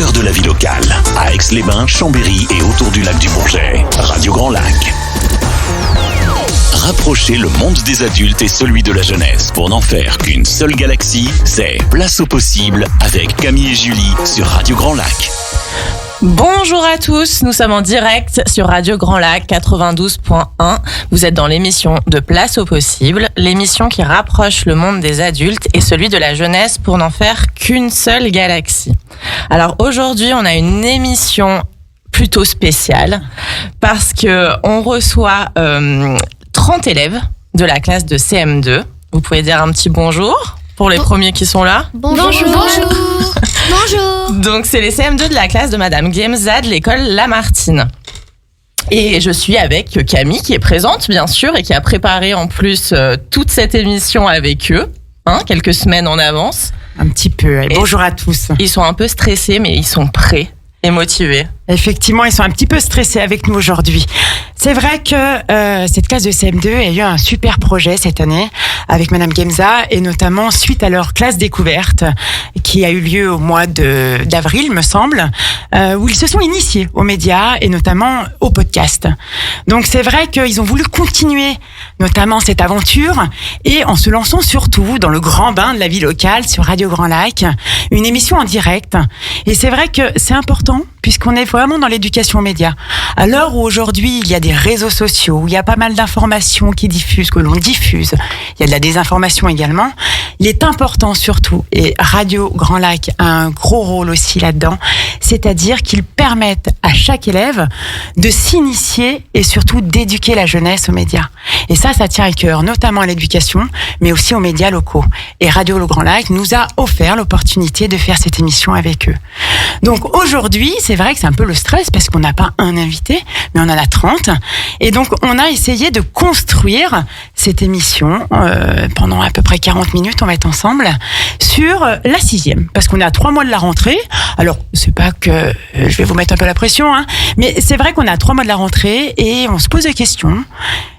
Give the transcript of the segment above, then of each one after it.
cœur de la vie locale, à Aix-les-Bains, Chambéry et autour du lac du Bourget. Radio Grand Lac. Rapprocher le monde des adultes et celui de la jeunesse pour n'en faire qu'une seule galaxie, c'est Place au possible avec Camille et Julie sur Radio Grand Lac. Bonjour à tous, nous sommes en direct sur Radio Grand Lac 92.1. Vous êtes dans l'émission de Place au possible, l'émission qui rapproche le monde des adultes et celui de la jeunesse pour n'en faire qu'une seule galaxie. Alors aujourd'hui, on a une émission plutôt spéciale parce que on reçoit 30 élèves de la classe de CM2. Vous pouvez dire un petit bonjour pour les premiers qui sont là. Bonjour. Bonjour. Donc c'est les CM2 de la classe de Madame Guemza de l'école Lamartine. Et je suis avec Camille qui est présente bien sûr et qui a préparé en plus toute cette émission avec eux, quelques semaines en avance. Un petit peu. Et bonjour à tous. Ils sont un peu stressés mais ils sont prêts et motivés. Effectivement, ils sont un petit peu stressés avec nous aujourd'hui. C'est vrai que cette classe de CM2 a eu un super projet cette année avec Madame Guemza et notamment suite à leur classe découverte qui a eu lieu au mois d'avril, me semble, où ils se sont initiés aux médias et notamment au podcast. Donc c'est vrai qu'ils ont voulu continuer notamment cette aventure et en se lançant surtout dans le grand bain de la vie locale sur Radio Grand Lac, une émission en direct. Et c'est vrai que c'est important puisqu'on est vraiment dans l'éducation aux médias. À l'heure où aujourd'hui, il y a des réseaux sociaux, où il y a pas mal d'informations qui diffusent, que l'on diffuse, il y a de la désinformation également, il est important surtout, et Radio Grand Lac a un gros rôle aussi là-dedans, c'est-à-dire qu'ils permettent à chaque élève de s'initier et surtout d'éduquer la jeunesse aux médias. Et ça tient à cœur, notamment à l'éducation, mais aussi aux médias locaux. Et Radio Grand Lac nous a offert l'opportunité de faire cette émission avec eux. Donc aujourd'hui, c'est vrai que c'est un peu le stress parce qu'on n'a pas un invité, mais on en a 30. Et donc, on a essayé de construire cette émission pendant à peu près 40 minutes, on va être ensemble, sur la 6e. Parce qu'on est à 3 mois de la rentrée. Alors, c'est pas que je vais vous mettre un peu la pression, mais c'est vrai qu'on est à 3 mois de la rentrée et on se pose des questions.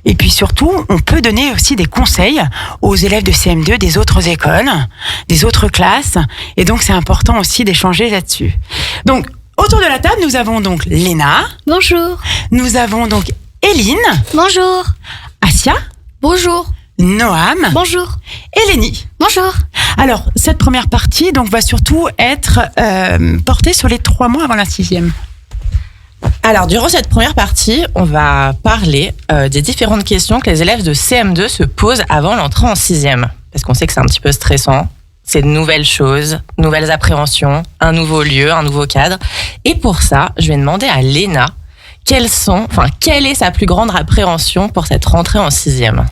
Et puis surtout, on peut donner aussi des conseils aux élèves de CM2 des autres écoles, des autres classes. Et donc, c'est important aussi d'échanger là-dessus. Donc, autour de la table, nous avons donc Léna. Bonjour. Nous avons donc Éline. Bonjour. Asia. Bonjour. Noam. Bonjour. Et Lénie. Bonjour. Alors, cette première partie donc, va surtout être portée sur les 3 mois avant la 6e. Alors, durant cette première partie, on va parler des différentes questions que les élèves de CM2 se posent avant l'entrée en 6e. Parce qu'on sait que c'est un petit peu stressant. C'est de nouvelles choses, nouvelles appréhensions, un nouveau lieu, un nouveau cadre. Et pour ça, je vais demander à Léna quelle est sa plus grande appréhension pour cette rentrée en 6e.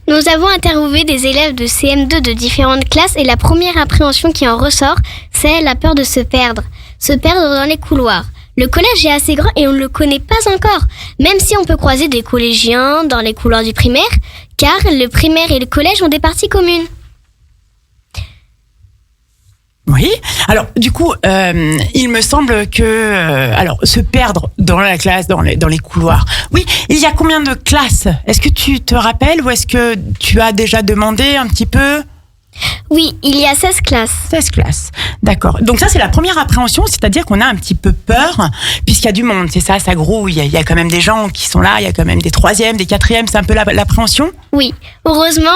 Nous avons interviewé des élèves de CM2 de différentes classes et la première appréhension qui en ressort, c'est la peur de se perdre. Se perdre dans les couloirs. Le collège est assez grand et on ne le connaît pas encore, même si on peut croiser des collégiens dans les couloirs du primaire, car le primaire et le collège ont des parties communes. Oui. Alors, du coup, il me semble que, se perdre dans la classe, dans les couloirs. Oui. Il y a combien de classes ? Est-ce que tu te rappelles ou est-ce que tu as déjà demandé un petit peu ? Oui, il y a 16 classes. 16 classes, d'accord. Donc ça, c'est la première appréhension, c'est-à-dire qu'on a un petit peu peur, puisqu'il y a du monde, c'est ça grouille. Il y a quand même des gens qui sont là, il y a quand même des 3e, des 4e, c'est un peu l'appréhension ? Oui, heureusement,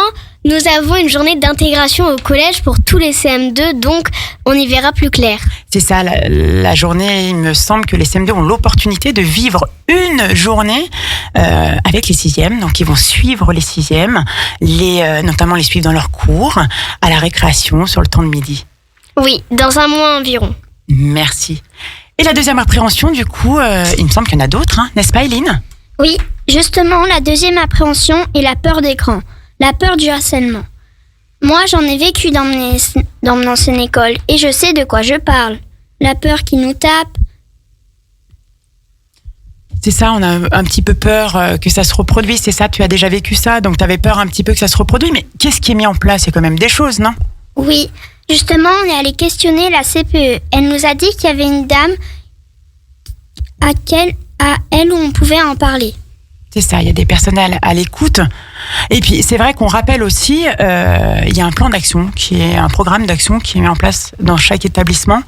nous avons une journée d'intégration au collège pour tous les CM2, donc on y verra plus clair. C'est ça, la journée, il me semble que les CM2 ont l'opportunité de vivre une journée avec les 6e, donc ils vont suivre les 6e, notamment les suivre dans leurs cours, à la récréation, sur le temps de midi. Oui, dans un mois environ. Merci. Et la deuxième appréhension, du coup, il me semble qu'il y en a d'autres, n'est-ce pas, Éline ? Oui, justement, la deuxième appréhension est la peur d'écran, la peur du harcèlement. Moi, j'en ai vécu dans mon ancienne école et je sais de quoi je parle. La peur qui nous tape. C'est ça, on a un petit peu peur que ça se reproduise, c'est ça, tu as déjà vécu ça, donc tu avais peur un petit peu que ça se reproduise, mais qu'est-ce qui est mis en place ? C'est quand même des choses, non ? Oui, justement, on est allé questionner la CPE. Elle nous a dit qu'il y avait une dame à elle où on pouvait en parler. C'est ça, il y a des personnels à l'écoute Et puis c'est vrai qu'on rappelle aussi, il y a un plan d'action un programme d'action qui est mis en place dans chaque établissement,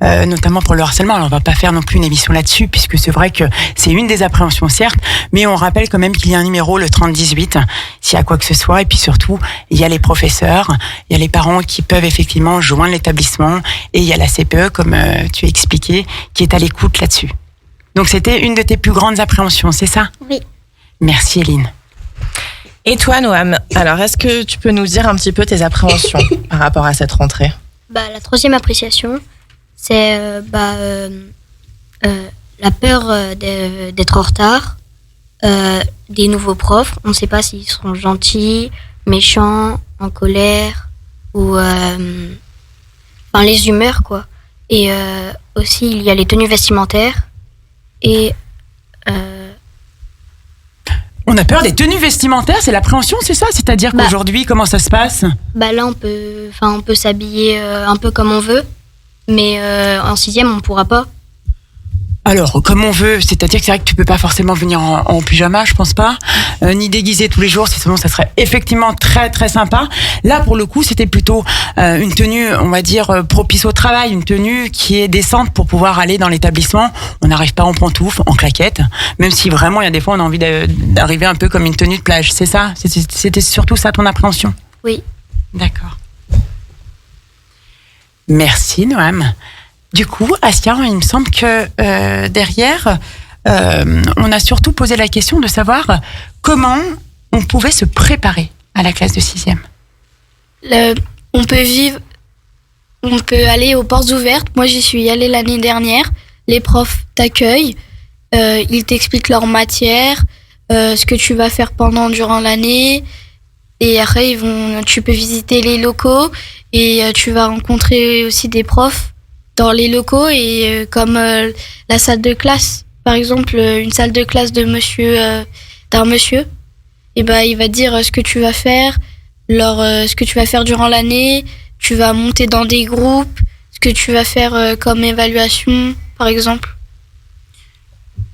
notamment pour le harcèlement. Alors on va pas faire non plus une émission là-dessus, puisque c'est vrai que c'est une des appréhensions certes, mais on rappelle quand même qu'il y a un numéro, le 3018, s'il y a quoi que ce soit. Et puis surtout, il y a les professeurs, il y a les parents qui peuvent effectivement joindre l'établissement, et il y a la CPE, comme tu as expliqué, qui est à l'écoute là-dessus. Donc c'était une de tes plus grandes appréhensions, c'est ça ? Oui. Merci Eline. Et toi, Noam, alors est-ce que tu peux nous dire un petit peu tes appréhensions par rapport à cette rentrée ? La troisième appréciation, c'est la peur d'être en retard, des nouveaux profs. On ne sait pas s'ils seront gentils, méchants, en colère, ou les humeurs, quoi. Et aussi, il y a les tenues vestimentaires. Et on a peur des tenues vestimentaires, c'est l'appréhension, c'est ça ? C'est-à-dire qu'aujourd'hui, comment ça se passe ? là, on peut s'habiller un peu comme on veut, mais en 6e, on ne pourra pas. Alors, comme on veut, c'est-à-dire que c'est vrai que tu peux pas forcément venir en pyjama, je pense pas, ni déguisé tous les jours, sinon ça serait effectivement très très sympa. Là, pour le coup, c'était plutôt une tenue, on va dire, propice au travail, une tenue qui est décente pour pouvoir aller dans l'établissement. On n'arrive pas en pantoufles, en claquettes, même si vraiment, il y a des fois, on a envie d'arriver un peu comme une tenue de plage, c'est ça ? C'était surtout ça ton appréhension ? Oui. D'accord. Merci, Noam. Du coup, Askia, il me semble que derrière, on a surtout posé la question de savoir comment on pouvait se préparer à la classe de 6e. On peut aller aux portes ouvertes. Moi, j'y suis allée l'année dernière. Les profs t'accueillent, ils t'expliquent leur matière, ce que tu vas faire durant l'année. Et après, tu peux visiter les locaux et tu vas rencontrer aussi des profs dans les locaux, et comme la salle de classe, par exemple, une salle de classe d'un monsieur, et il va te dire ce que tu vas faire, ce que tu vas faire durant l'année, tu vas monter dans des groupes, ce que tu vas faire comme évaluation, par exemple.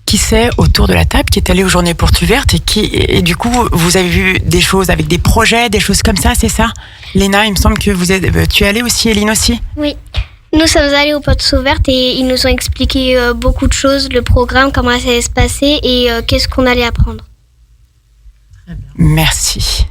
Qui c'est autour de la table qui est allé aux journées portes ouvertes et du coup vous avez vu des choses avec des projets, des choses comme ça, c'est ça ? Léna, il me semble que tu es allée aussi, Eline aussi ? Oui. Nous sommes allés aux portes ouvertes et ils nous ont expliqué beaucoup de choses, le programme, comment ça allait se passer et qu'est-ce qu'on allait apprendre. Très bien. Merci.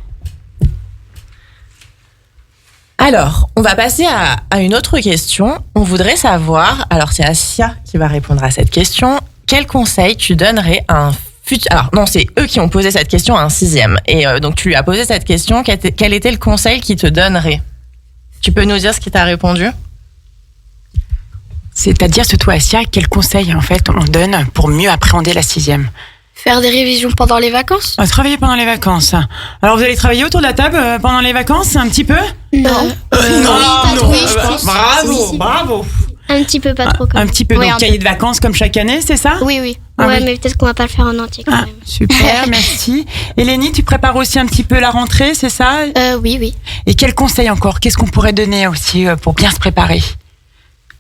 Alors, on va passer à une autre question. On voudrait savoir, alors c'est Assia qui va répondre à cette question, quel conseil tu donnerais à un futur... Alors non, c'est eux qui ont posé cette question à un 6e. Et donc tu lui as posé cette question, quel était le conseil qu'il te donnerait ? Tu peux nous dire ce qu'il t'a répondu ? C'est-à-dire, toi, Assia, quel conseil en fait on donne pour mieux appréhender la 6e ? Faire des révisions pendant les vacances ? Travailler pendant les vacances. Alors, vous allez travailler autour de la table pendant les vacances, un petit peu ? Non. je pense. Bravo. Un petit peu, pas trop quand même. Un petit peu, Ouais, donc un cahier de vacances comme chaque année, c'est ça ? Oui. Ah ouais, oui. mais peut-être qu'on va pas le faire en entier quand même. Super, merci. Elénie, tu prépares aussi un petit peu la rentrée, c'est ça ? Oui. Et quel conseil encore ? Qu'est-ce qu'on pourrait donner aussi pour bien se préparer ?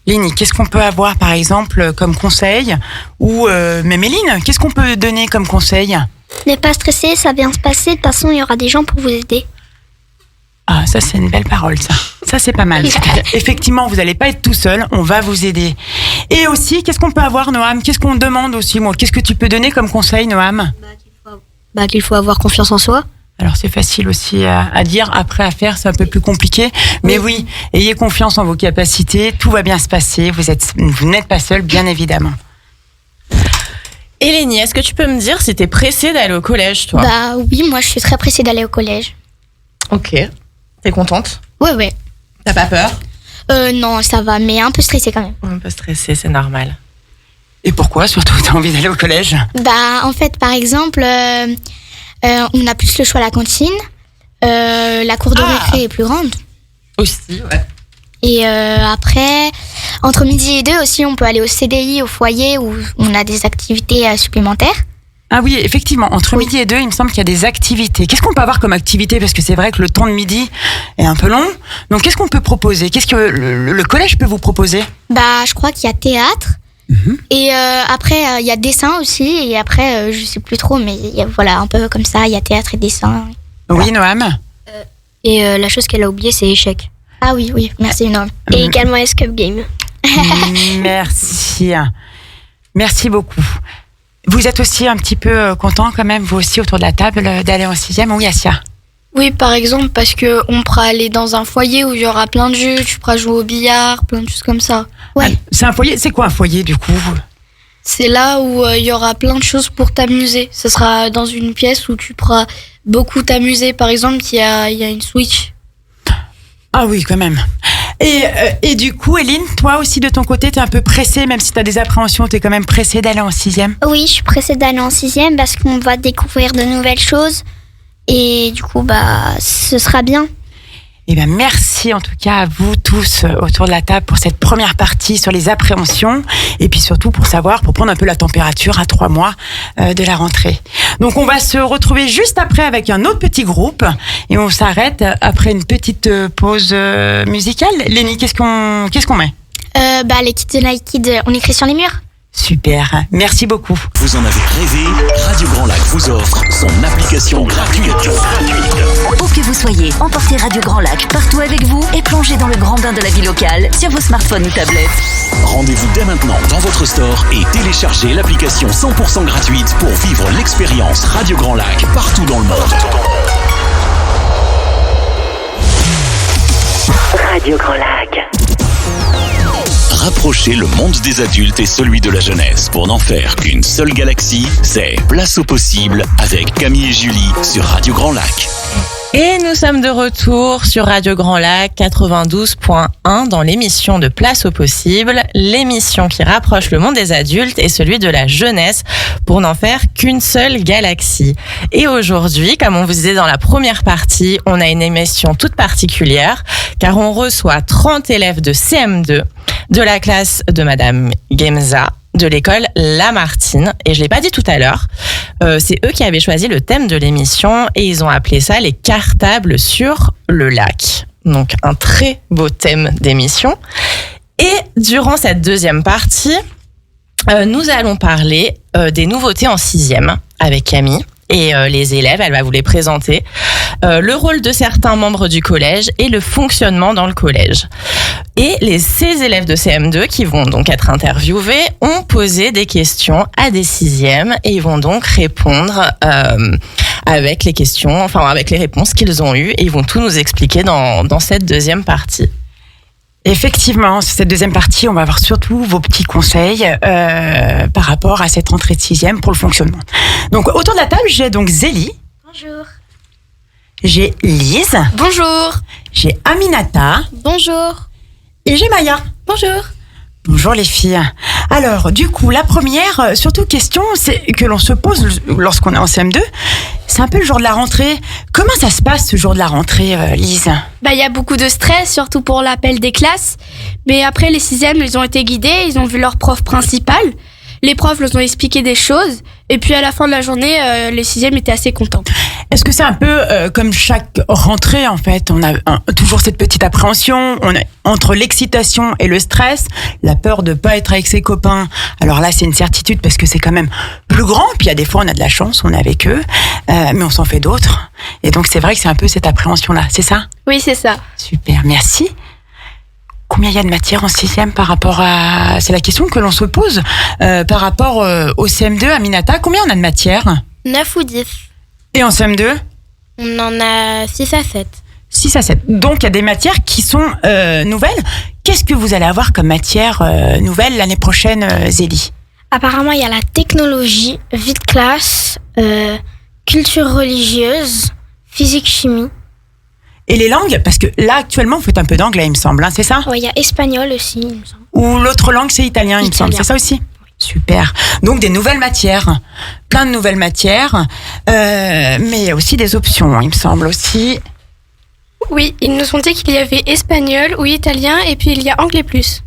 Lénie, qu'est-ce qu'on peut avoir par exemple comme conseil ? Ou même Eline, qu'est-ce qu'on peut donner comme conseil ? Ne pas stresser, ça va bien se passer. De toute façon, il y aura des gens pour vous aider. Ah, ça c'est une belle parole, ça. Ça c'est pas mal. Effectivement, vous n'allez pas être tout seul, on va vous aider. Et aussi, qu'est-ce qu'on peut avoir, Noam ? Qu'est-ce qu'on demande aussi, moi ? Qu'est-ce que tu peux donner comme conseil, Noam ? Qu'il faut avoir confiance en soi. Alors c'est facile aussi à dire, après à faire c'est un peu plus compliqué, mais oui, ayez confiance en vos capacités, tout va bien se passer, vous n'êtes pas seul, bien évidemment. Elénie, est-ce que tu peux me dire si t'es pressée d'aller au collège, toi ? Oui, moi je suis très pressée d'aller au collège. Ok. T'es contente ? Ouais. T'as pas peur ? Non, ça va, mais un peu stressée quand même. Un peu stressée, c'est normal. Et pourquoi surtout t'as envie d'aller au collège ? En fait, par exemple, on a plus le choix à la cantine. La cour de récré est plus grande. Aussi, ouais. Et après, entre midi et 2 aussi, on peut aller au CDI, au foyer, où on a des activités supplémentaires. Ah oui, effectivement, entre midi et 2, il me semble qu'il y a des activités. Qu'est-ce qu'on peut avoir comme activité ? Parce que c'est vrai que le temps de midi est un peu long. Donc qu'est-ce qu'on peut proposer ? Qu'est-ce que le collège peut vous proposer ? Je crois qu'il y a théâtre. Et après, il y a dessin aussi. Et après, je sais plus trop, mais voilà, un peu comme ça, il y a théâtre et dessin. Oui, Noam. Et la chose qu'elle a oubliée, c'est échec. Ah oui, merci Noam. Et également Escape Game. Merci. Merci beaucoup. Vous êtes aussi un petit peu content quand même, vous aussi, autour de la table, d'aller en 6e? Oui, Asia. Oui, par exemple, parce qu'on pourra aller dans un foyer où il y aura plein de jeux, tu pourras jouer au billard, plein de choses comme ça. Ouais. C'est un foyer. C'est quoi un foyer, du coup? C'est là où il y aura plein de choses pour t'amuser. Ce sera dans une pièce où tu pourras beaucoup t'amuser. Par exemple, il y a une Switch. Ah oui, quand même. Et du coup, Eline, toi aussi, de ton côté, t'es un peu pressée, même si t'as des appréhensions, t'es quand même pressée d'aller en 6e? Oui, je suis pressée d'aller en 6e parce qu'on va découvrir de nouvelles choses. Et du coup, ce sera bien. Eh bien, merci en tout cas à vous tous autour de la table pour cette première partie sur les appréhensions et puis surtout pour prendre un peu la température à 3 mois de la rentrée. Donc, on va se retrouver juste après avec un autre petit groupe et on s'arrête après une petite pause musicale. Lénie, qu'est-ce qu'on met? Les Kids de Nike Kids, on écrit sur les murs. Super, merci beaucoup. Vous en avez rêvé? Radio Grand Lac vous offre son application gratuite. Où que vous soyez, emportez Radio Grand Lac partout avec vous et plongez dans le grand bain de la vie locale sur vos smartphones ou tablettes. Rendez-vous dès maintenant dans votre store et téléchargez l'application 100% gratuite pour vivre l'expérience Radio Grand Lac partout dans le monde. Radio Grand Lac. Rapprocher le monde des adultes et celui de la jeunesse pour n'en faire qu'une seule galaxie, c'est Place au possible avec Camille et Julie sur Radio Grand Lac. Et nous sommes de retour sur Radio Grand Lac 92.1 dans l'émission de Place au possible, l'émission qui rapproche le monde des adultes et celui de la jeunesse pour n'en faire qu'une seule galaxie. Et aujourd'hui, comme on vous disait dans la première partie, on a une émission toute particulière car on reçoit 30 élèves de CM2 de la classe de Madame Gemza de l'école Lamartine. Et je l'ai pas dit tout à l'heure, c'est eux qui avaient choisi le thème de l'émission et ils ont appelé ça les cartables sur le lac. Donc un très beau thème d'émission. Et durant cette deuxième partie, nous allons parler des nouveautés en 6e avec Camille. Et les élèves, elle va vous les présenter, le rôle de certains membres du collège et le fonctionnement dans le collège. Et ces élèves de CM2 qui vont donc être interviewés ont posé des questions à des 6e et ils vont donc répondre avec les questions, avec les réponses qu'ils ont eues et ils vont tout nous expliquer dans cette deuxième partie. Effectivement, sur cette deuxième partie, on va avoir surtout vos petits conseils par rapport à cette rentrée de 6e pour le fonctionnement. Donc, autour de la table, j'ai donc Zélie. Bonjour. J'ai Lise. Bonjour. J'ai Aminata. Bonjour. Et j'ai Maya. Bonjour. Bonjour les filles. Alors, du coup, la première, surtout question, c'est que l'on se pose lorsqu'on est en CM2, c'est un peu le jour de la rentrée. Comment ça se passe ce jour de la rentrée, Lise? Il y a beaucoup de stress, surtout pour l'appel des classes. Mais après, les 6e, ils ont été guidés, ils ont vu leur prof principal. Les profs leur ont expliqué des choses. Et puis à la fin de la journée, les 6e étaient assez contents. Est-ce que c'est un peu comme chaque rentrée, en fait? On a toujours cette petite appréhension. On a, entre l'excitation et le stress, la peur de pas être avec ses copains. Alors là, c'est une certitude parce que c'est quand même plus grand. Puis il y a des fois, on a de la chance, on est avec eux. Mais on s'en fait d'autres. Et donc, c'est vrai que c'est un peu cette appréhension-là. C'est ça? Oui, c'est ça. Super, merci. Combien il y a de matières en 6e par rapport à... C'est la question que l'on se pose par rapport au CM2, Aminata. Combien on a de matières? 9 ou 10. Et en CM2? On en a 6 à 7. 6 à 7. Donc, il y a des matières qui sont nouvelles. Qu'est-ce que vous allez avoir comme matière nouvelle l'année prochaine, Zélie? Apparemment, il y a la technologie, vie de classe, culture religieuse, physique, chimie. Et les langues? Parce que là, actuellement, vous faites un peu d'anglais, il me semble, hein, c'est ça? Oui, il y a espagnol aussi, il me semble. Ou l'autre langue, c'est italien, il me semble. C'est ça aussi? Super. Donc, des nouvelles matières. Plein de nouvelles matières. Mais il y a aussi des options, il me semble aussi. Oui, ils nous ont dit qu'il y avait espagnol ou italien et puis il y a anglais plus.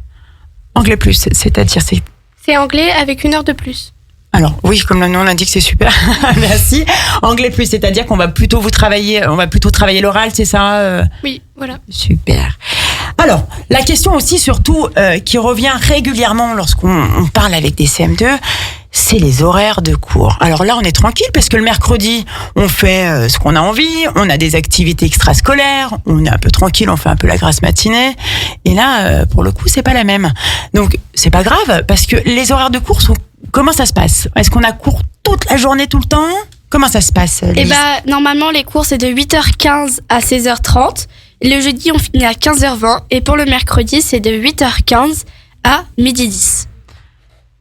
Anglais plus, c'est-à-dire c'est anglais avec 1 heure de plus. Alors, oui, comme le nom l'indique, c'est super. Merci. Anglais plus, c'est-à-dire qu'on va plutôt travailler l'oral, c'est ça? Oui, voilà. Super. Alors, la question aussi, surtout, qui revient régulièrement lorsqu'on parle avec des CM2, c'est les horaires de cours. Alors là, on est tranquille parce que le mercredi, on fait ce qu'on a envie, on a des activités extrascolaires, on est un peu tranquille, on fait un peu la grasse matinée. Et là, pour le coup, c'est pas la même. Donc, c'est pas grave parce que les horaires de cours comment ça se passe? Est-ce qu'on a cours toute la journée, tout le temps? Comment ça se passe, Lise? Normalement, les cours, c'est de 8h15 à 16h30. Le jeudi, on finit à 15h20. Et pour le mercredi, c'est de 8h15 à 12h10.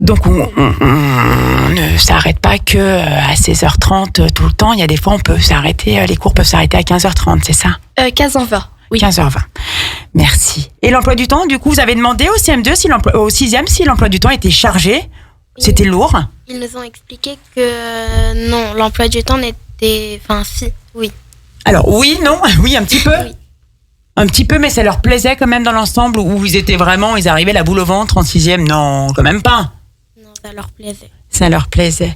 Donc, on ne s'arrête pas que à 16h30 tout le temps. Il y a des fois, on peut s'arrêter, les cours peuvent s'arrêter à 15h30, c'est ça? 15h20. Oui. 15h20. Merci. Et l'emploi du temps, du coup, vous avez demandé au CM2 au 6e si l'emploi du temps était chargé? C'était lourd? Ils nous ont expliqué que non, l'emploi du temps n'était... Enfin, si, oui. Alors, oui, non, oui, un petit peu. Oui. Un petit peu, mais ça leur plaisait quand même dans l'ensemble où ils arrivaient la boule au ventre en 6e? Non, quand même pas. Non, ça leur plaisait. Ça leur plaisait.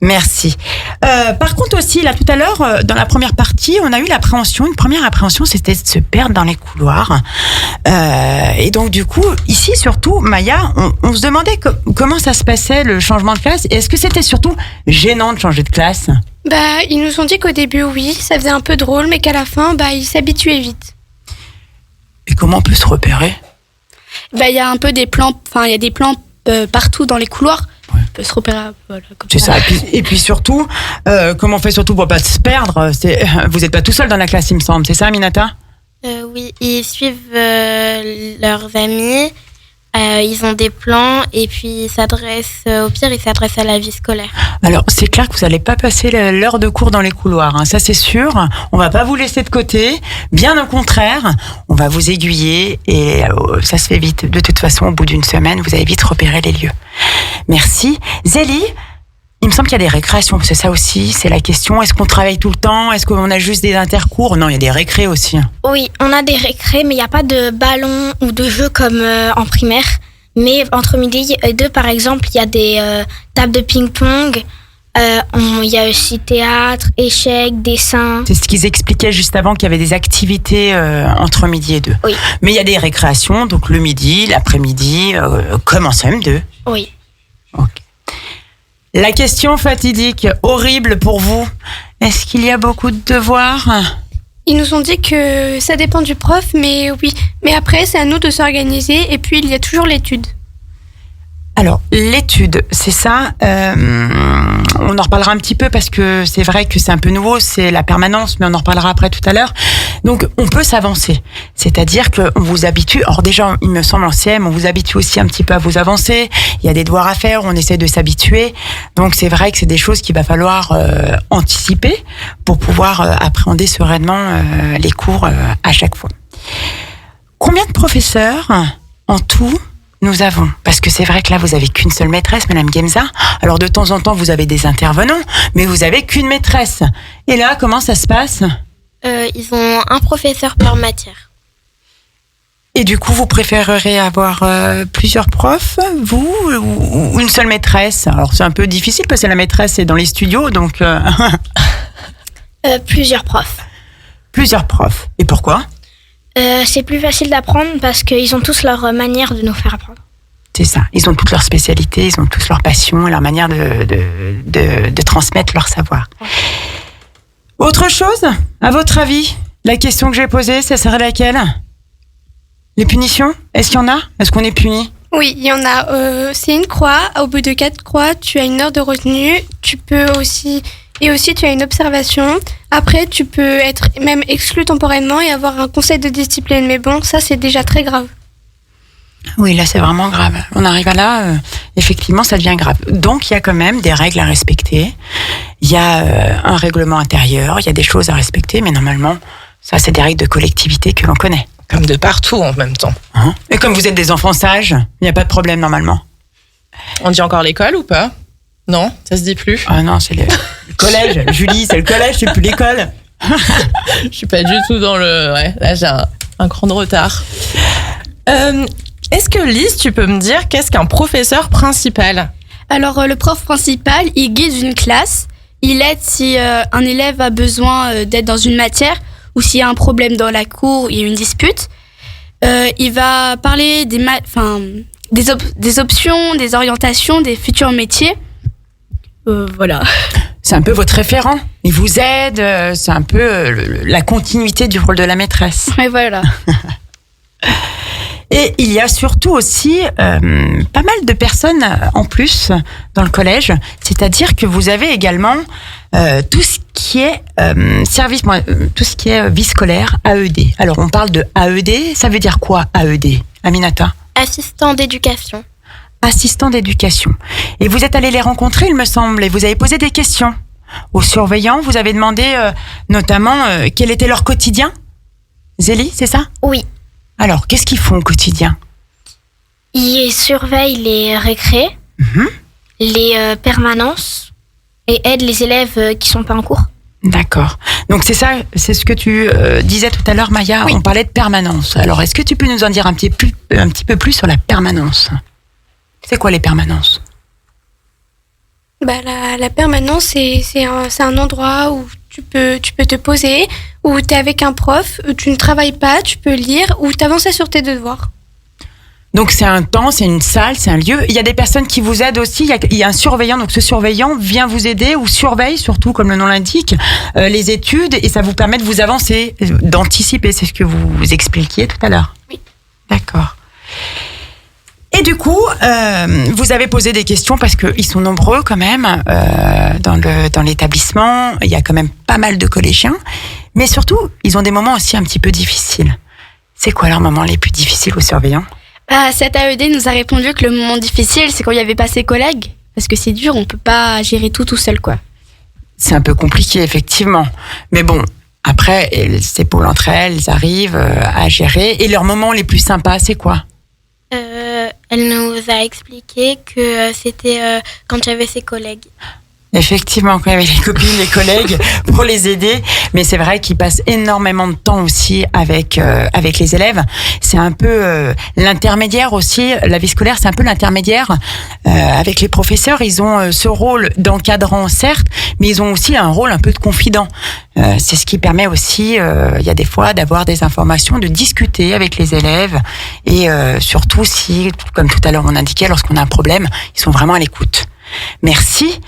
Merci. Par contre aussi, là, tout à l'heure, dans la première partie, on a eu l'appréhension. Une première appréhension, c'était de se perdre dans les couloirs. Et donc, du coup, ici, surtout, Maya, on se demandait comment ça se passait, le changement de classe. Est-ce que c'était surtout gênant de changer de classe? Ils nous ont dit qu'au début, oui, ça faisait un peu drôle, mais qu'à la fin, ils s'habituaient vite. Et comment on peut se repérer? Il y a un peu des plans, il y a des plans partout dans les couloirs. Ouais. On peut se repérer, voilà, comme c'est ça. Et puis surtout, comment on fait surtout pour pas se perdre? Vous n'êtes pas tout seul dans la classe, il me semble. C'est ça, Aminata? Oui, ils suivent leurs amis. Ils ont des plans et puis ils s'adressent à la vie scolaire. Alors, c'est clair que vous n'allez pas passer l'heure de cours dans les couloirs, hein, ça c'est sûr. On va pas vous laisser de côté. Bien au contraire, on va vous aiguiller et ça se fait vite. De toute façon, au bout d'une semaine, vous avez vite repéré les lieux. Merci. Zélie, il me semble qu'il y a des récréations, c'est ça aussi, c'est la question. Est-ce qu'on travaille tout le temps? Est-ce qu'on a juste des intercours? Non, il y a des récrés aussi. Oui, on a des récrés, mais il n'y a pas de ballon ou de jeux comme en primaire. Mais entre midi et 2, par exemple, il y a des tables de ping-pong. Il y a aussi théâtre, échecs, dessin. C'est ce qu'ils expliquaient juste avant, qu'il y avait des activités entre midi et 2. Oui. Mais il y a des récréations, donc le midi, l'après-midi, comme en CM2. Oui. Ok. La question fatidique, horrible pour vous. Est-ce qu'il y a beaucoup de devoirs? Ils nous ont dit que ça dépend du prof, mais oui. Mais après, c'est à nous de s'organiser. Et puis, il y a toujours l'étude. Alors, l'étude, c'est ça. On en reparlera un petit peu parce que c'est vrai que c'est un peu nouveau, c'est la permanence, mais on en reparlera après tout à l'heure. Donc, on peut s'avancer. C'est-à-dire qu'on vous habitue. Alors déjà, il me semble en CM, on vous habitue aussi un petit peu à vous avancer. Il y a des devoirs à faire, on essaie de s'habituer. Donc, c'est vrai que c'est des choses qu'il va falloir anticiper pour pouvoir appréhender sereinement les cours à chaque fois. Combien de professeurs en tout nous avons? Parce que c'est vrai que là, vous avez qu'une seule maîtresse, Madame Gemza. Alors, de temps en temps, vous avez des intervenants, mais vous avez qu'une maîtresse. Et là, comment ça se passe? Ils ont un professeur par matière. Et du coup, vous préféreriez avoir plusieurs profs, vous, ou une seule maîtresse? Alors, c'est un peu difficile parce que la maîtresse est dans les studios, donc... Plusieurs profs. Plusieurs profs. Et pourquoi? C'est plus facile d'apprendre parce qu'ils ont tous leur manière de nous faire apprendre. C'est ça. Ils ont toutes leurs spécialités, ils ont tous leur passion et leur manière de transmettre leur savoir. Ouais. Autre chose, à votre avis, la question que j'ai posée, ça serait laquelle? Les punitions? Est-ce qu'il y en a? Est-ce qu'on est puni? Oui, il y en a. C'est une croix. Au bout de 4 croix, tu as une heure de retenue. Tu peux aussi... Et aussi, tu as une observation. Après, tu peux être même exclu temporairement et avoir un conseil de discipline. Mais bon, ça, c'est déjà très grave. Oui, là, c'est vraiment grave. On arrive à là, effectivement, ça devient grave. Donc, il y a quand même des règles à respecter. Il y a un règlement intérieur, il y a des choses à respecter, mais normalement, ça, c'est des règles de collectivité que l'on connaît. Comme de partout, en même temps. Hein? Et comme vous êtes des enfants sages, il n'y a pas de problème, normalement. On dit encore l'école ou pas? Non, ça se dit plus. Ah non, c'est le collège. Julie, c'est le collège, c'est plus l'école. Je suis pas du tout dans le... Ouais, là, j'ai un grand retard. Est-ce que Lise, tu peux me dire qu'est-ce qu'un professeur principal? Alors, le prof principal, il guide une classe. Il aide si un élève a besoin d'être dans une matière ou s'il y a un problème dans la cour, il y a une dispute. Il va parler des options, des orientations, des futurs métiers. Voilà. C'est un peu votre référent. Il vous aide. C'est un peu la continuité du rôle de la maîtresse. Et voilà. Et il y a surtout aussi pas mal de personnes en plus dans le collège. C'est-à-dire que vous avez également tout ce qui est tout ce qui est vie scolaire, AED. Alors on parle de AED. Ça veut dire quoi, AED, Aminata? Assistant d'éducation. Assistant d'éducation. Et vous êtes allé les rencontrer, il me semble, et vous avez posé des questions aux surveillants. Vous avez demandé notamment quel était leur quotidien. Zélie, c'est ça? Oui. Alors, qu'est-ce qu'ils font au quotidien? Ils surveillent les récrés, les permanences et aident les élèves qui sont pas en cours. D'accord. Donc c'est ça, c'est ce que tu disais tout à l'heure, Maya. Oui. On parlait de permanence. Alors, est-ce que tu peux nous en dire un petit peu plus sur la permanence? C'est quoi les permanences? La permanence, c'est un endroit où tu peux te poser, où tu es avec un prof, où tu ne travailles pas, tu peux lire, où tu avances sur tes devoirs. Donc c'est un temps, c'est une salle, c'est un lieu. Il y a des personnes qui vous aident aussi. Il y a un surveillant, donc ce surveillant vient vous aider ou surveille surtout, comme le nom l'indique, les études, et ça vous permet de vous avancer, d'anticiper. C'est ce que vous expliquiez tout à l'heure. Oui. D'accord. Et du coup, vous avez posé des questions parce qu'ils sont nombreux quand même dans l'établissement. Il y a quand même pas mal de collégiens. Mais surtout, ils ont des moments aussi un petit peu difficiles. C'est quoi leurs moments les plus difficiles aux surveillants? Cette AED nous a répondu que le moment difficile, c'est quand il n'y avait pas ses collègues. Parce que c'est dur, on ne peut pas gérer tout seul, quoi. C'est un peu compliqué, effectivement. Mais bon, après, ces pôles entre elles arrivent à gérer. Et leurs moments les plus sympas, c'est quoi? Elle nous a expliqué que c'était quand j'avais ses collègues. Effectivement, quand il y avait les copines, les collègues pour les aider. Mais c'est vrai qu'ils passent énormément de temps aussi avec les élèves. C'est un peu l'intermédiaire aussi. La vie scolaire, c'est un peu l'intermédiaire avec les professeurs. Ils ont ce rôle d'encadrant, certes, mais ils ont aussi un rôle un peu de confident. C'est ce qui permet aussi, il y a des fois, d'avoir des informations, de discuter avec les élèves. Et surtout si, comme tout à l'heure on indiquait, lorsqu'on a un problème, ils sont vraiment à l'écoute. Merci.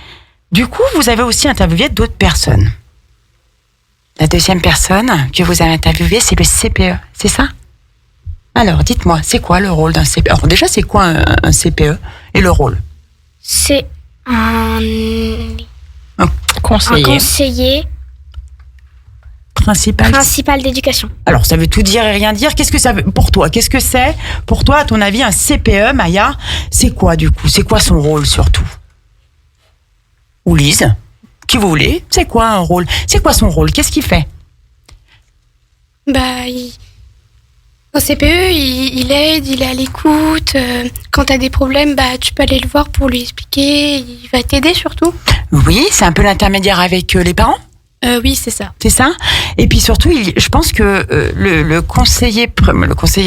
Du coup, vous avez aussi interviewé d'autres personnes. La deuxième personne que vous avez interviewée, c'est le CPE, c'est ça? Alors, dites-moi, c'est quoi le rôle d'un CPE? Alors déjà, c'est quoi un CPE et le rôle? C'est un conseiller. Principal d'éducation. Alors, ça veut tout dire et rien dire. Qu'est-ce que ça veut pour toi? Qu'est-ce que c'est pour toi, à ton avis, un CPE, Maya? C'est quoi, du coup? C'est quoi son rôle, surtout? Ou Lise, qui vous voulez, c'est quoi un rôle? C'est quoi son rôle? Qu'est-ce qu'il fait? Au CPE, il aide, il est à l'écoute. Quand tu as des problèmes, tu peux aller le voir pour lui expliquer. Il va t'aider surtout. Oui, c'est un peu l'intermédiaire avec les parents? Oui, c'est ça. C'est ça. Et puis surtout, je pense que le conseiller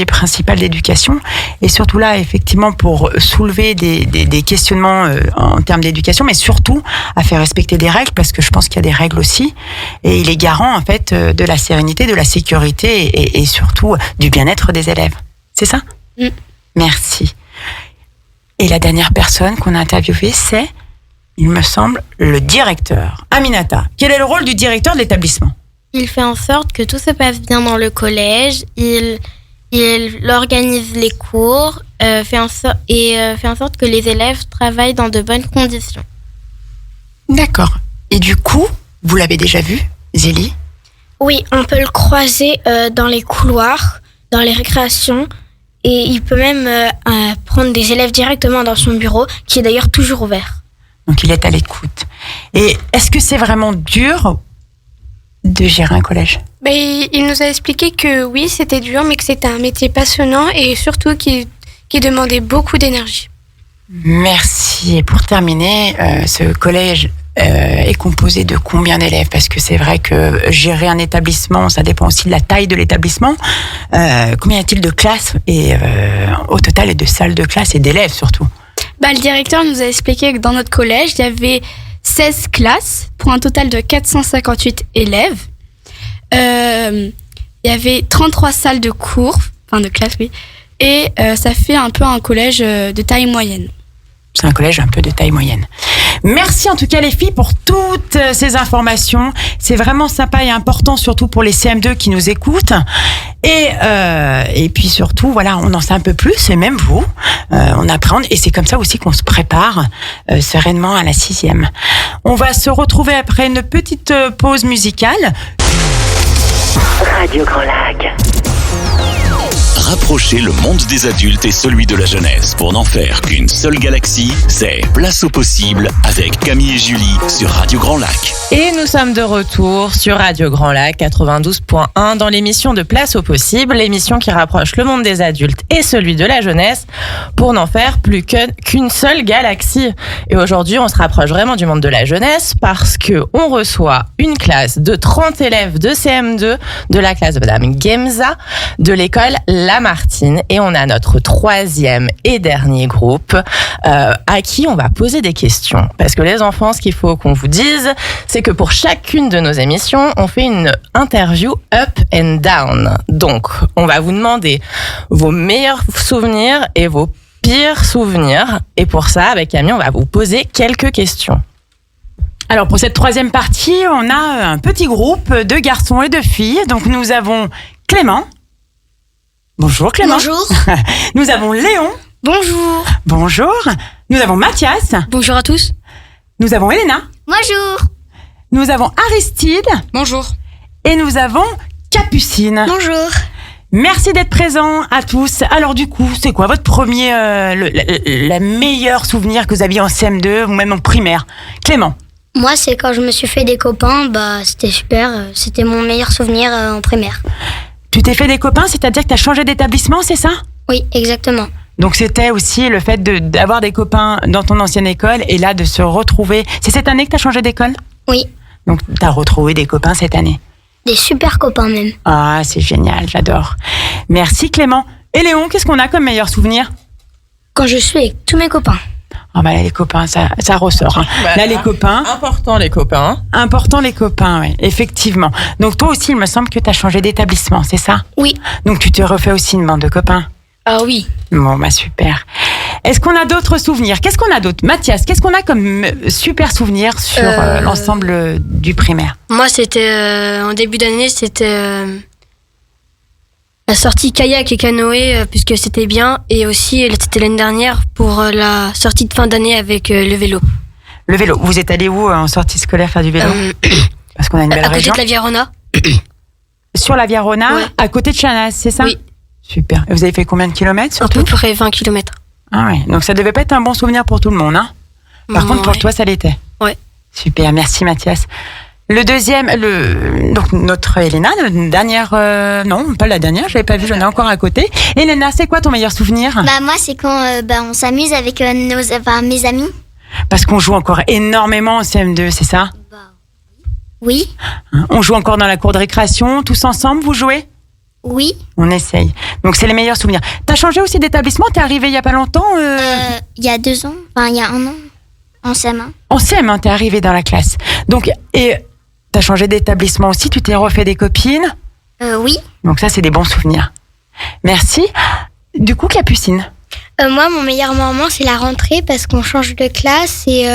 principal d'éducation est surtout là, effectivement, pour soulever des questionnements en termes d'éducation, mais surtout à faire respecter des règles, parce que je pense qu'il y a des règles aussi. Et il est garant, en fait, de la sérénité, de la sécurité et surtout du bien-être des élèves. C'est ça? Merci. Et la dernière personne qu'on a interviewée, c'est, il me semble, le directeur. Aminata, quel est le rôle du directeur de l'établissement? Il fait en sorte que tout se passe bien dans le collège. Il organise les cours, fait en sorte que les élèves travaillent dans de bonnes conditions. D'accord. Et du coup, vous l'avez déjà vu, Zélie? Oui, on peut le croiser dans les couloirs, dans les récréations. Et il peut même prendre des élèves directement dans son bureau, qui est d'ailleurs toujours ouvert. Donc, il est à l'écoute. Et est-ce que c'est vraiment dur de gérer un collège? Il nous a expliqué que oui, c'était dur, mais que c'était un métier passionnant et surtout qui demandait beaucoup d'énergie. Merci. Et pour terminer, ce collège est composé de combien d'élèves? Parce que c'est vrai que gérer un établissement, ça dépend aussi de la taille de l'établissement. Combien y a-t-il de classes et au total, et de salles de classe et d'élèves surtout? Le directeur nous a expliqué que dans notre collège, il y avait 16 classes pour un total de 458 élèves. Il y avait 33 salles de cours, de classe, oui. Et ça fait un peu un collège de taille moyenne. C'est un collège un peu de taille moyenne. Merci en tout cas les filles pour toutes ces informations. C'est vraiment sympa et important, surtout pour les CM2 qui nous écoutent. Et puis surtout, voilà, on en sait un peu plus, et même vous, on apprend. Et c'est comme ça aussi qu'on se prépare sereinement à la 6e. On va se retrouver après une petite pause musicale. Radio Grand Lac. Rapprocher le monde des adultes et celui de la jeunesse pour n'en faire qu'une seule galaxie, c'est Place au possible avec Camille et Julie sur Radio Grand Lac. Et nous sommes de retour sur Radio Grand Lac 92.1 dans l'émission de Place au possible, l'émission qui rapproche le monde des adultes et celui de la jeunesse pour n'en faire plus qu'une seule galaxie. Et aujourd'hui, on se rapproche vraiment du monde de la jeunesse parce que on reçoit une classe de 30 élèves de CM2 de la classe de Madame Gemza de l'école Lamartine, et on a notre 3e et dernier groupe à qui on va poser des questions. Parce que les enfants, ce qu'il faut qu'on vous dise, c'est que pour chacune de nos émissions, on fait une interview up and down. Donc, on va vous demander vos meilleurs souvenirs et vos pires souvenirs. Et pour ça, avec Camille, on va vous poser quelques questions. Alors pour cette 3e partie, on a un petit groupe de garçons et de filles. Donc nous avons Clément. Bonjour Clément. Bonjour. Nous avons Léon. Bonjour. Bonjour. Nous avons Mathias. Bonjour à tous. Nous avons Elena. Bonjour. Nous avons Aristide. Bonjour. Et nous avons Capucine. Bonjour. Merci d'être présents à tous. Alors du coup, c'est quoi votre premier, la meilleur souvenir que vous aviez en CM2 ou même en primaire? Clément. Moi, c'est quand je me suis fait des copains, c'était super. C'était mon meilleur souvenir en primaire. Tu t'es fait des copains, c'est-à-dire que tu as changé d'établissement, c'est ça? Oui, exactement. Donc c'était aussi le fait d'avoir des copains dans ton ancienne école et là de se retrouver. C'est cette année que tu as changé d'école? Oui. Donc tu as retrouvé des copains cette année? Des super copains même. Ah, c'est génial, j'adore. Merci Clément. Et Léon, qu'est-ce qu'on a comme meilleur souvenir? Quand je suis avec tous mes copains. Ah bah là, les copains, ça ressort. Hein. Là, les copains... Important, les copains. Important, les copains, oui, effectivement. Donc toi aussi, il me semble que tu as changé d'établissement, c'est ça? Oui. Donc tu te refais aussi une bande de copains? Ah oui. Bon, bah super. Est-ce qu'on a d'autres souvenirs? Qu'est-ce qu'on a d'autre? Mathias, qu'est-ce qu'on a comme super souvenir sur l'ensemble du primaire? Moi, c'était en début d'année, c'était la sortie kayak et canoë, puisque c'était bien. Et aussi, c'était l'année dernière pour la sortie de fin d'année avec le vélo. Le vélo. Vous êtes allé où en sortie scolaire faire du vélo? Parce qu'on a une belle région. À côté de la Via Rona. Sur la Via Rona, ouais. À côté de Chanaz, c'est ça? Oui. Super. Et vous avez fait combien de kilomètres surtout? À peu près 20 km. Ah ouais. Donc ça devait pas être un bon souvenir pour tout le monde, hein? Par contre, pour toi, ça l'était. Ouais. Super. Merci Mathias. Le deuxième, donc notre Elena, notre dernière, non, pas la dernière, je l'avais pas vue, j'en ai encore à côté. Elena, c'est quoi ton meilleur souvenir? Moi, c'est quand on s'amuse avec mes amis. Parce qu'on joue encore énormément en CM2, c'est ça? Oui. On joue encore dans la cour de récréation, tous ensemble, vous jouez? Oui. On essaye. Donc c'est les meilleurs souvenirs. T'as changé aussi d'établissement? T'es arrivé il y a pas longtemps? Il y a 2 ans, il y a 1 an, en CM1. En CM1, t'es arrivé dans la classe. Donc, et t'as changé d'établissement aussi? Tu t'es refait des copines? Oui. Donc ça, c'est des bons souvenirs. Merci. Du coup, Capucine? Moi, mon meilleur moment, c'est la rentrée parce qu'on change de classe et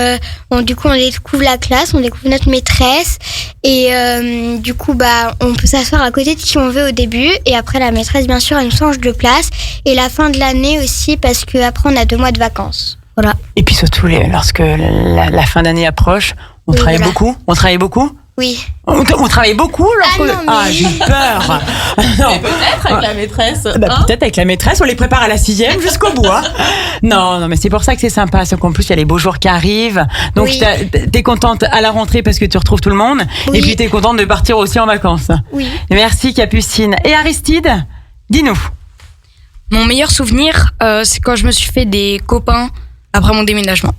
on découvre la classe, on découvre notre maîtresse et du coup, on peut s'asseoir à côté de qui on veut au début et après la maîtresse, bien sûr, elle nous change de place et la fin de l'année aussi parce qu'après, on a 2 mois de vacances. Voilà. Et puis surtout, lorsque la fin d'année approche, on travaille beaucoup? On travaille beaucoup? Oui. On travaille beaucoup j'ai eu peur. Mais peut-être avec la maîtresse. Peut-être avec la maîtresse, on les prépare à la 6e jusqu'au bout. Hein. Non, mais c'est pour ça que c'est sympa. C'est qu'en plus, il y a les beaux jours qui arrivent. Donc, oui. T'es contente à la rentrée parce que tu retrouves tout le monde. Oui. Et puis, t'es contente de partir aussi en vacances. Oui. Merci, Capucine. Et Aristide, dis-nous. Mon meilleur souvenir, c'est quand je me suis fait des copains après mon déménagement.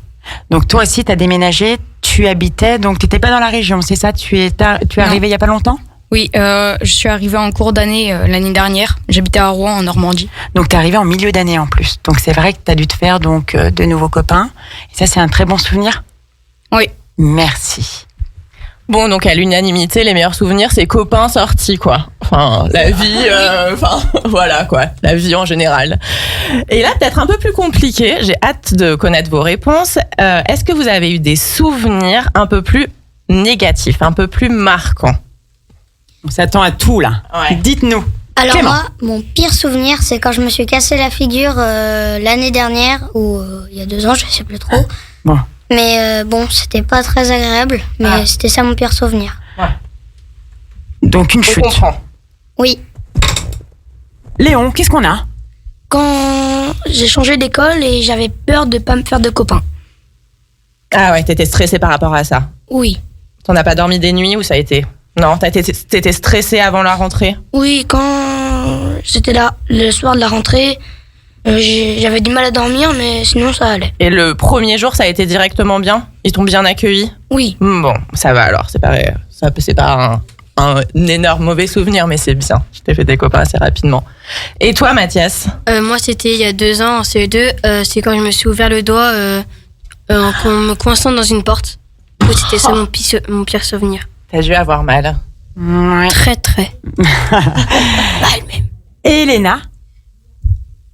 Donc toi aussi, tu as déménagé, tu habitais, donc tu n'étais pas dans la région, c'est ça? Tu es arrivé il n'y a pas longtemps? Oui, je suis arrivée en cours d'année l'année dernière. J'habitais à Rouen, en Normandie. Donc tu es arrivé en milieu d'année en plus. Donc c'est vrai que tu as dû te faire de nouveaux copains. Et ça, c'est un très bon souvenir? Oui. Merci. Bon, donc à l'unanimité, les meilleurs souvenirs, c'est copains sortis, quoi. Enfin, la vie, voilà, quoi. La vie en général. Et là, peut-être un peu plus compliqué. J'ai hâte de connaître vos réponses. Est-ce que vous avez eu des souvenirs un peu plus négatifs, un peu plus marquants? On s'attend à tout, là. Ouais. Dites-nous. Alors Clément. moi, mon pire souvenir, c'est quand je me suis cassé la figure l'année dernière, ou il y a 2 ans, je sais plus trop. Bon. Mais bon, c'était pas très agréable, mais c'était ça mon pire souvenir. Donc une Je chute. comprends. Oui. Léon, qu'est-ce qu'on a? Quand j'ai changé d'école et j'avais peur de pas me faire de copains. Ah ouais, t'étais stressée par rapport à ça. Oui. T'en as pas dormi des nuits ou ça a été? Non, t'étais stressée avant la rentrée? Oui, quand c'était là, le soir de la rentrée, j'avais du mal à dormir, mais sinon ça allait. Et le premier jour, ça a été directement bien? Ils t'ont bien accueilli? Oui. Bon, ça va alors, c'est pas un énorme mauvais souvenir, mais c'est bien. Je t'ai fait des copains assez rapidement. Et toi, Mathias? Moi, c'était il y a 2 ans en CE2. C'est quand je me suis ouvert le doigt en me coinçant dans une porte. C'était ça mon pire souvenir. T'as dû avoir mal. Ouais. Très, très. Et Elena?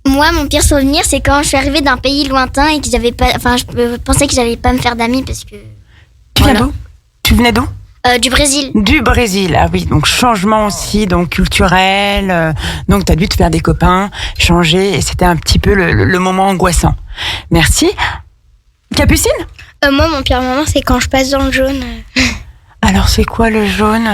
Moi, mon pire souvenir, c'est quand je suis arrivée d'un pays lointain et que j'avais pas, enfin, je pensais que j'allais pas me faire d'amis parce que. Tu venais d'où? Du Brésil. Du Brésil, ah oui, donc changement aussi, donc culturel, donc t'as dû te faire des copains, changer, et c'était un petit peu le moment angoissant. Merci. Capucine? Moi, mon pire moment, c'est quand je passe dans le jaune. Alors c'est quoi le jaune?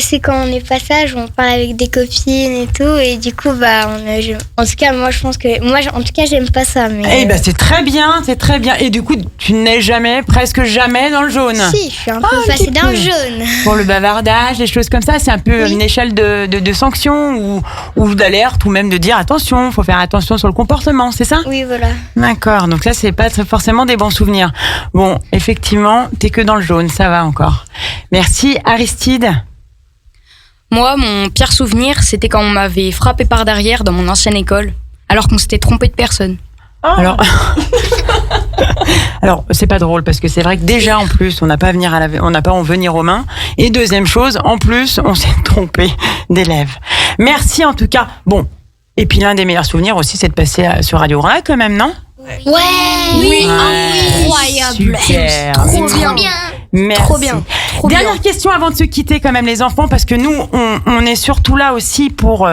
C'est quand on est passage, on parle avec des copines et tout, et du coup, en tout cas, moi, je pense que, en tout cas, j'aime pas ça. Mais c'est très bien, c'est très bien. Et du coup, tu n'es presque jamais dans le jaune. si, je suis un peu passée dans le jaune. Pour le bavardage, les choses comme ça, c'est un peu une échelle de sanction ou d'alerte, ou même de dire attention, faut faire attention sur le comportement, c'est ça? Oui, voilà. D'accord, donc ça, c'est pas forcément des bons souvenirs. Bon, effectivement, t'es que dans le jaune, ça va encore. Merci. Aristide? Moi, mon pire souvenir, c'était quand on m'avait frappé par derrière dans mon ancienne école, alors qu'on s'était trompé de personne. Alors, c'est pas drôle parce que c'est vrai que déjà en plus on n'a pas à en venir aux mains. Et deuxième chose, en plus on s'est trompé d'élèves. Merci en tout cas. Bon, et puis l'un des meilleurs souvenirs aussi, c'est de passer sur Radio Grand Lac quand même, non? Oui. Incroyable. Super. Trop bien. Merci. Trop bien. Dernière question avant de se quitter quand même les enfants, parce que nous on est surtout là aussi pour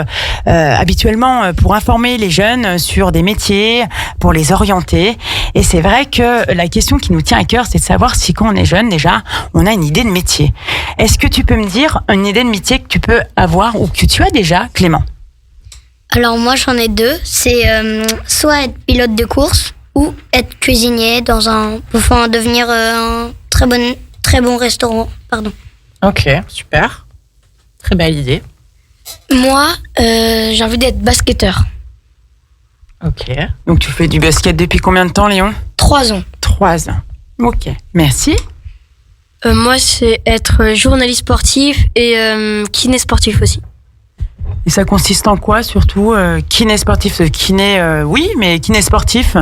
habituellement pour informer les jeunes sur des métiers, pour les orienter. Et c'est vrai que la question qui nous tient à cœur, c'est de savoir si quand on est jeune déjà, on a une idée de métier. Est-ce que tu peux me dire une idée de métier que tu peux avoir ou que tu as déjà, Clément? Alors moi, j'en ai 2. C'est soit être pilote de course ou être cuisinier pour devenir un très bon restaurant. Pardon. Ok, super. Très belle idée. Moi, j'ai envie d'être basketteur. Ok. Donc tu fais du basket depuis combien de temps, Léon? 3 ans. 3 ans. Ok, merci. Moi, c'est être journaliste sportif et kiné sportif aussi. Et ça consiste en quoi surtout? Kiné sportif, oui, mais kiné sportif?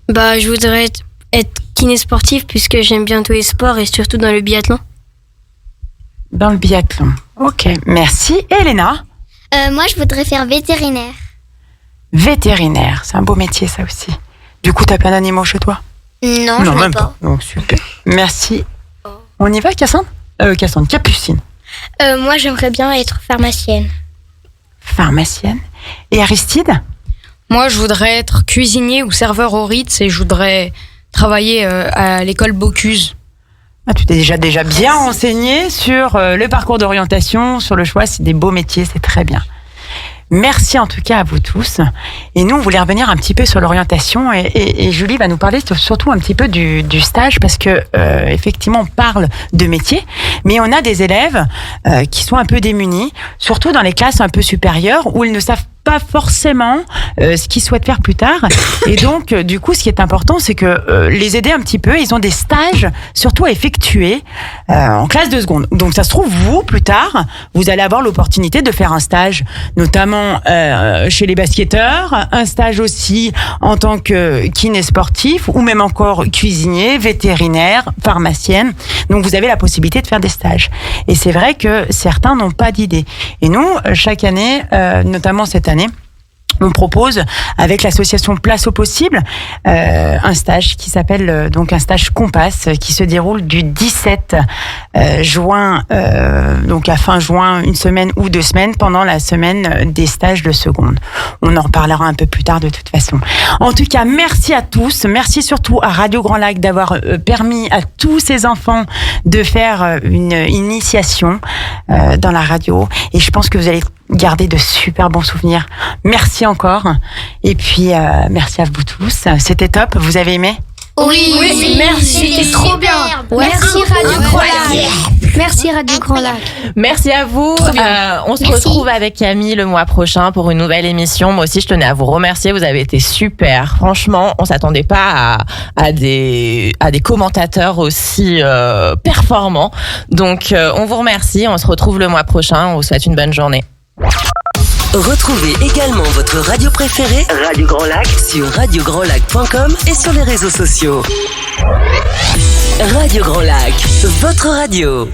Je voudrais être kiné sportif puisque j'aime bien tous les sports et surtout dans le biathlon. Dans le biathlon. Ok, merci. Et Elena? Moi, je voudrais faire vétérinaire. Vétérinaire, c'est un beau métier ça aussi. Du coup, t'as plein d'animaux chez toi? Non, je même veux pas. Donc super. Merci. On y va, Cassandre? Capucine. Moi, j'aimerais bien être pharmacienne. Pharmacienne. Et Aristide? Moi, je voudrais être cuisinier ou serveur au Ritz et je voudrais travailler à l'école Bocuse. Ah, tu t'es déjà bien renseigné sur le parcours d'orientation, sur le choix. C'est des beaux métiers, c'est très bien. Merci en tout cas à vous tous. Et nous, on voulait revenir un petit peu sur l'orientation et Julie va nous parler surtout un petit peu du stage parce que effectivement, on parle de métier, mais on a des élèves qui sont un peu démunis, surtout dans les classes un peu supérieures où ils ne savent pas forcément ce qu'ils souhaitent faire plus tard. Et donc, du coup, ce qui est important, c'est que les aider un petit peu. Ils ont des stages, surtout à effectuer en classe de seconde. Donc, ça se trouve, vous, plus tard, vous allez avoir l'opportunité de faire un stage, notamment chez les basketteurs, un stage aussi en tant que kiné sportif, ou même encore cuisinier, vétérinaire, pharmacienne. Donc, vous avez la possibilité de faire des stages. Et c'est vrai que certains n'ont pas d'idée. Et nous, chaque année, notamment cette année, on propose avec l'association Place au Possible un stage qui s'appelle donc un stage Compass qui se déroule du 17 juin donc à fin juin, une semaine ou 2 semaines pendant la semaine des stages de seconde. On en reparlera un peu plus tard de toute façon. En tout cas, merci à tous, merci surtout à Radio Grand Lac d'avoir permis à tous ces enfants de faire une initiation dans la radio, et je pense que vous allez garder de super bons souvenirs. Merci encore. Et puis, merci à vous tous. C'était top. Vous avez aimé? Oui, merci. C'était trop bien. Merci Radio Grand Lac. Merci Radio Grand Lac. Merci à vous. On se retrouve avec Camille le mois prochain pour une nouvelle émission. Moi aussi, je tenais à vous remercier. Vous avez été super. Franchement, on s'attendait pas à des commentateurs aussi performants. Donc, on vous remercie. On se retrouve le mois prochain. On vous souhaite une bonne journée. Retrouvez également votre radio préférée, Radio Grand Lac, sur radiograndlac.com et sur les réseaux sociaux. Radio Grand Lac, votre radio.